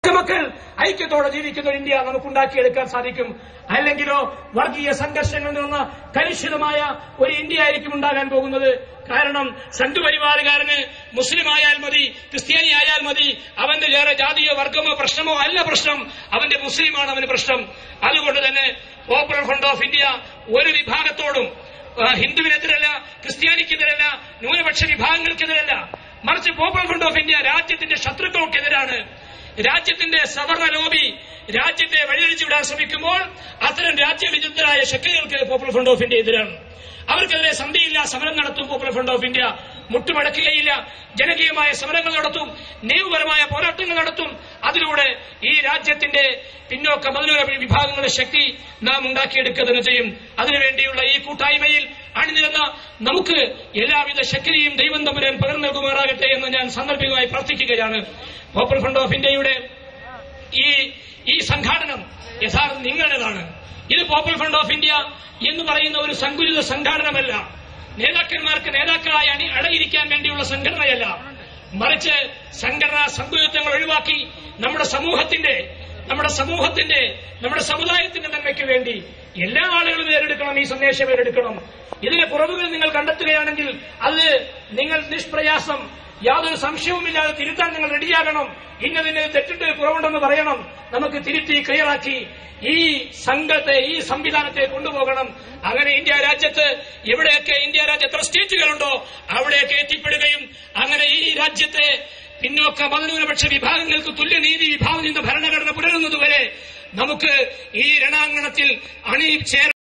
മക്കൾ ഐക്യത്തോടെ ജീവിക്കുന്ന ഒരു ഇന്ത്യ നമുക്കുണ്ടാക്കിയെടുക്കാൻ സാധിക്കും. അല്ലെങ്കിലോ വർഗീയ സംഘർഷങ്ങളിൽ നിന്ന് കലുഷിതമായ ഒരു ഇന്ത്യ ആയിരിക്കും ഉണ്ടാകാൻ പോകുന്നത്. കാരണം സംഘപരിവാറുകാരന് മുസ്ലിം ആയാൽ മതി, ക്രിസ്ത്യാനി ആയാൽ മതി, അവന്റെ വേറെ ജാതിയോ വർഗമോ പ്രശ്നമോ അല്ല പ്രശ്നം, അവന്റെ മുസ്ലിമാണ് അവന് പ്രശ്നം. അതുകൊണ്ട് തന്നെ പോപ്പുലർ ഫ്രണ്ട് ഓഫ് ഇന്ത്യ ഒരു വിഭാഗത്തോടും ഹിന്ദുവിനെതിരല്ല, ക്രിസ്ത്യാനിക്കെതിരല്ല, ന്യൂനപക്ഷ വിഭാഗങ്ങൾക്കെതിരല്ല, മറിച്ച് പോപ്പുലർ ഫ്രണ്ട് ഓഫ് ഇന്ത്യ രാജ്യത്തിന്റെ ശത്രുക്കൾക്കെതിരാണ്. രാജ്യത്തിന്റെ സവർണ ലോബി രാജ്യത്തെ വഴിതിരിച്ചുവിടാൻ ശ്രമിക്കുമ്പോൾ അത്തരം രാജ്യവിരുദ്ധരായ ശക്തികൾക്ക് പോപ്പുലർ ഫ്രണ്ട് ഓഫ് ഇന്ത്യ എതിരാണ്. അവർക്കെതിരെ സന്ധിയില്ല സമരം നടത്തും. പോപ്പുലർ ഫ്രണ്ട് ഓഫ് ഇന്ത്യ മുട്ടുമടക്കുകയില്ല, ജനകീയമായ സമരങ്ങൾ നടത്തും, നിയമപരമായ പോരാട്ടങ്ങൾ നടത്തും. അതിലൂടെ ഈ രാജ്യത്തിന്റെ പിന്നോക്ക മതനുര വിഭാഗങ്ങളുടെ ശക്തി നാം ഉണ്ടാക്കിയെടുക്കുക തന്നെ ചെയ്യും. അതിനുവേണ്ടിയുള്ള ഈ കൂട്ടായ്മയിൽ അണിനിരുന്ന നമുക്ക് എല്ലാവിധ ശക്തിയും ദൈവം തമ്പുരാൻ പകർന്നു നൽകുമാറാകട്ടെ എന്ന് ഞാൻ സാന്ദർഭികമായി പ്രാർത്ഥിക്കുകയാണ്. പോപ്പുലർ ഫ്രണ്ട് ഓഫ് ഇന്ത്യയുടെ ഈ സംഘാടനം യഥാർത്ഥ നിങ്ങളുടേതാണ്. ഇത് പോപ്പുലർ ഫ്രണ്ട് ഓഫ് ഇന്ത്യ എന്ന് പറയുന്ന ഒരു സങ്കുചിത സംഘാടനമല്ല, നേതാക്കന്മാർക്ക് നേതാക്കളായി അടയിരിക്കാൻ വേണ്ടിയുള്ള സംഘടനയല്ല, മറിച്ച് സംഘടനാ സങ്കുചിതത്വങ്ങൾ ഒഴിവാക്കി നമ്മുടെ സമുദായത്തിന്റെ നന്മയ്ക്ക് വേണ്ടി എല്ലാ ആളുകളും ഏറ്റെടുക്കണം, ഈ സന്ദേശം ഏറ്റെടുക്കണം. ഇതിന്റെ കുറവുകൾ നിങ്ങൾ കണ്ടെത്തുകയാണെങ്കിൽ അത് നിങ്ങൾ നിഷ്പ്രയാസം യാതൊരു സംശയവുമില്ലാതെ തിരുത്താൻ നിങ്ങൾ റെഡിയാകണം. ഇന്നതിന് തെറ്റിട്ട് കുറവുണ്ടെന്ന് പറയണം. നമുക്ക് തിരുത്തി ക്ലിയറാക്കി ഈ സംഘത്തെ, ഈ സംവിധാനത്തെ കൊണ്ടുപോകണം. അങ്ങനെ ഇന്ത്യ രാജ്യത്ത് എവിടെയൊക്കെ ഇന്ത്യ രാജ്യത്ത് സ്റ്റേറ്റുകളുണ്ടോ അവിടെയൊക്കെ എത്തിപ്പെടുകയും അങ്ങനെ ഈ രാജ്യത്തെ പിന്നോക്ക മതന്യൂനപക്ഷ വിഭാഗങ്ങൾക്ക് തുല്യനീതി വിഭാഗം ഭരണഘടന പുലരുന്നതുവരെ നമുക്ക് ഈ രണാങ്കണത്തിൽ അണിചേർ